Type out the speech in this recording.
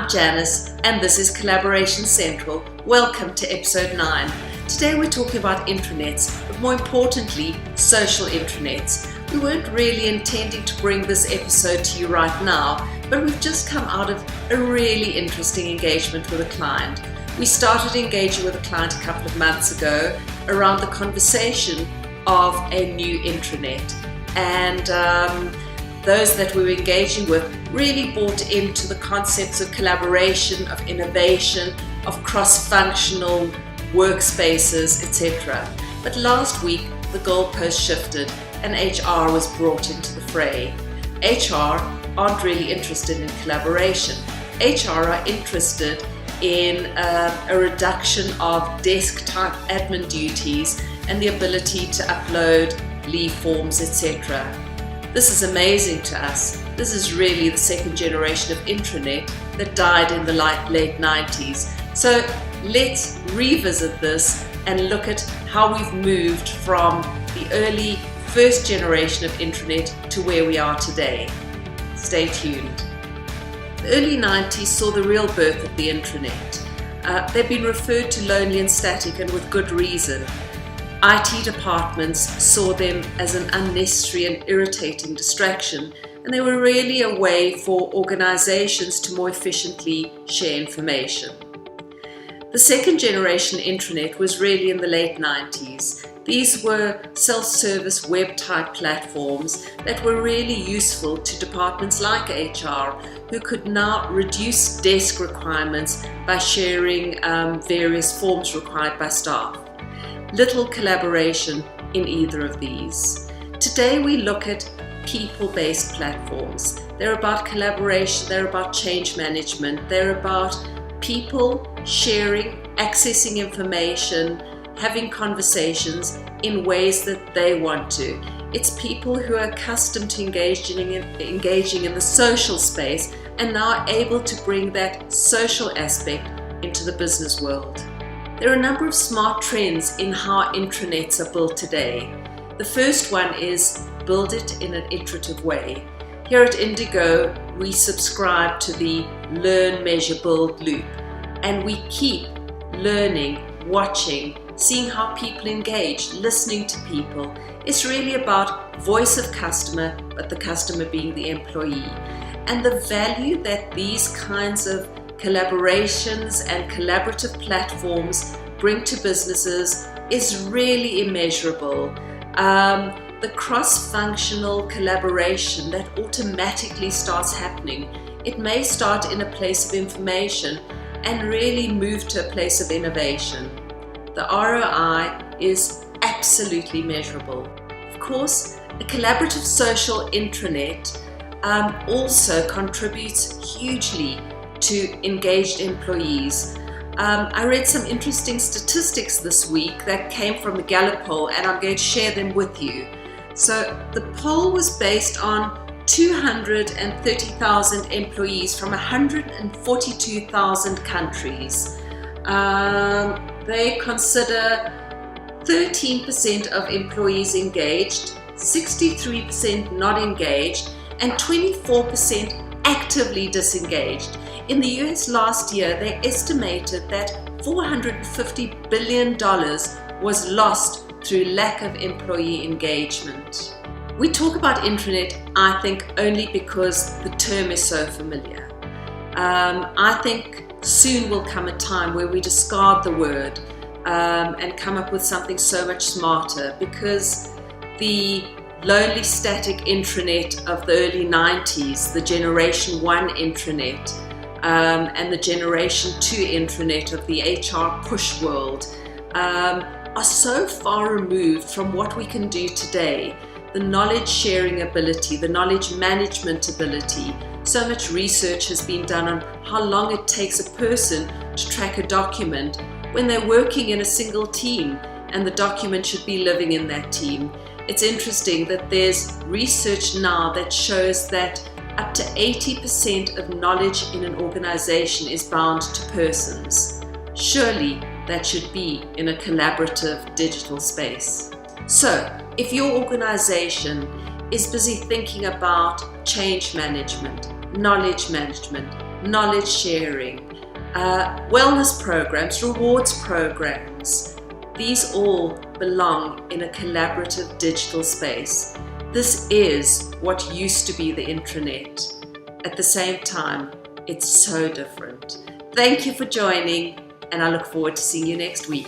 Janice, and this is Collaboration Central. Welcome to episode 9. Today we're talking about intranets, but more importantly, social intranets. We weren't really intending to bring this episode to you right now, but we've just come out of a really interesting engagement with a client. We started engaging with a client a couple of months ago around the conversation of a new intranet, and those that we were engaging with really bought into the concepts of collaboration, of innovation, of cross-functional workspaces, etc. But last week the goalpost shifted and HR was brought into the fray. HR aren't really interested in collaboration. HR are interested in a reduction of desk-type admin duties and the ability to upload leave forms, etc. This is amazing to us. This is really the second generation of intranet that died in the late 90s. So let's revisit this and look at how we've moved from the early first generation of intranet to where we are today. Stay tuned. The early 90s saw the real birth of the intranet. They've been referred to lonely and static, and with good reason. IT departments saw them as an unnecessary and irritating distraction, and they were really a way for organizations to more efficiently share information. The second generation intranet was really in the late 90s. These were self-service web-type platforms that were really useful to departments like HR, who could now reduce desk requirements by sharing various forms required by staff. Little collaboration in either of these. Today we look at people-based platforms. They're about collaboration, they're about change management, they're about people sharing, accessing information, having conversations in ways that they want to. It's people who are accustomed to engaging in the social space and now are able to bring that social aspect into the business world. There are a number of smart trends in how intranets are built today. The first one is build it in an iterative way. Here at Indigo, we subscribe to the learn, measure, build loop, and we keep learning, watching, seeing how people engage, listening to people. It's really about voice of customer, but the customer being the employee. And the value that these kinds of collaborations and collaborative platforms bring to businesses is really immeasurable. The cross-functional collaboration that automatically starts happening, it may start in a place of information and really move to a place of innovation. The ROI is absolutely measurable. Of course, a collaborative social intranet also contributes hugely to engaged employees. I read some interesting statistics this week that came from the Gallup poll, and I'm going to share them with you. So the poll was based on 230,000 employees from 142,000 countries. They consider 13% of employees engaged, 63% not engaged, and 24% actively disengaged. In the US last year, they estimated that $450 billion was lost through lack of employee engagement. We talk about intranet, I think, only because the term is so familiar. I think soon will come a time where we discard the word and come up with something so much smarter, because the lonely static intranet of the early 90s, the Generation 1 intranet, and the Generation 2 intranet of the HR push world are so far removed from what we can do today. The knowledge sharing ability, the knowledge management ability. So much research has been done on how long it takes a person to track a document when they're working in a single team and the document should be living in that team. It's interesting that there's research now that shows that up to 80% of knowledge in an organization is bound to persons. Surely that should be in a collaborative digital space. So, if your organization is busy thinking about change management, knowledge management, knowledge sharing, wellness programs, rewards programs. These all belong in a collaborative digital space. This is what used to be the intranet. At the same time, it's so different. Thank you for joining, and I look forward to seeing you next week.